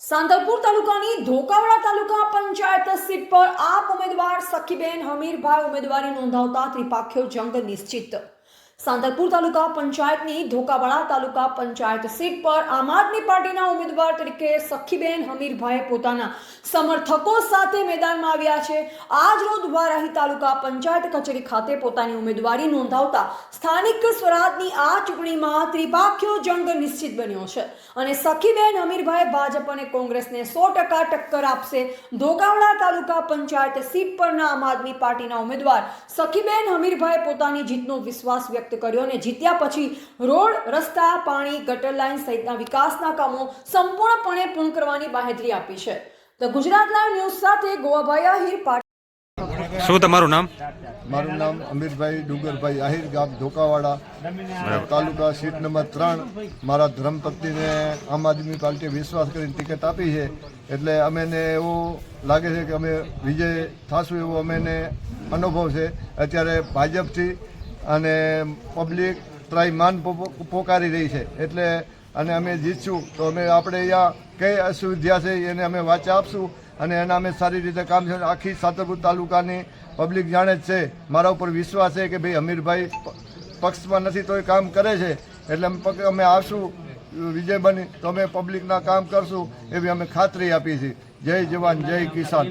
સાંતલપુર તાલુકાની ધોકાવાડા તાલુકા પંચાયત સીટ પર આપ ઉમેદવાર સખીબેન હમીરભાઈ ઉમેદવારી નોંધાવતા ત્રિપાખ્યો જંગ નિશ્ચિત। સાંતલપુર તાલુકા પંચાયતની ધોકાવાડા તાલુકા પંચાયત સીટ પર આમ આદમી પાર્ટીના ઉમેદવાર તરીકે સખીબેન હમીરભાઈએ પોતાના સમર્થકો સાથે મેદાનમાં આવ્યા છે। આજ રોજ દ્વારાહી તાલુકા પંચાયત કચેરી ખાતે પોતાની ઉમેદવારી નોંધાવતા સ્થાનિક સ્વરાજની આ ચૂંટણીમાં ત્રિપાખ્યો જંગ નિશ્ચિત બન્યો છે અને સખીબેન હમીરભાઈ ભાજપ અને કોંગ્રેસને 100% ટક્કર આપશે। ધોકાવાડા તાલુકા પંચાયત સીટ પરના આમ આદમી પાર્ટીના ઉમેદવાર સખીબેન હમીરભાઈએ પોતાની જીતનો વિશ્વાસ વ્યક્ત કર્યો અને જીત્યા પછી રોડ, રસ્તા, પાણી, ગટર લાઇન સહિતના વિકાસના કામો સંપૂર્ણપણે પૂર્ણ કરવાની બાહેધરી આપી છે। તો ગુજરાત લાઈવ ન્યૂઝ સાથે ગોવાભાઈ આહિર। શું તમારું નામ? મારું નામ અમીરભાઈ ડુંગરભાઈ આહિર, ગામ ધોકાવાડા, તાલુકા સીટ નંબર 3। મારા ધર્મપત્નીને આમ આદમી પાર્ટીએ વિશ્વાસ કરીને ટિકિટ આપી છે, એટલે અમેને એવું લાગે છે કે અમે વિજય થશું એવો અમેને અનુભવ છે। અત્યારે ભાજપથી અને પબ્લિક ત્રાઈમાન પોકારી રહી છે, એટલે અને અમે જીતશું તો અમે આપણે અહીંયા કઈ અસુવિધા છે એને અમે વાચા આપશું અને એના અમે સારી રીતે કામ છે। આખી સાંતલપુર તાલુકાની પબ્લિક જાણે જ છે, મારા ઉપર વિશ્વાસ છે કે ભાઈ હમીરભાઈ પક્ષમાં નથી તો એ કામ કરે છે, એટલે અમે આવશું વિજય બની તો અમે પબ્લિકના કામ કરશું એવી અમે ખાતરી આપી છે। જય જવાન, જય કિસાન।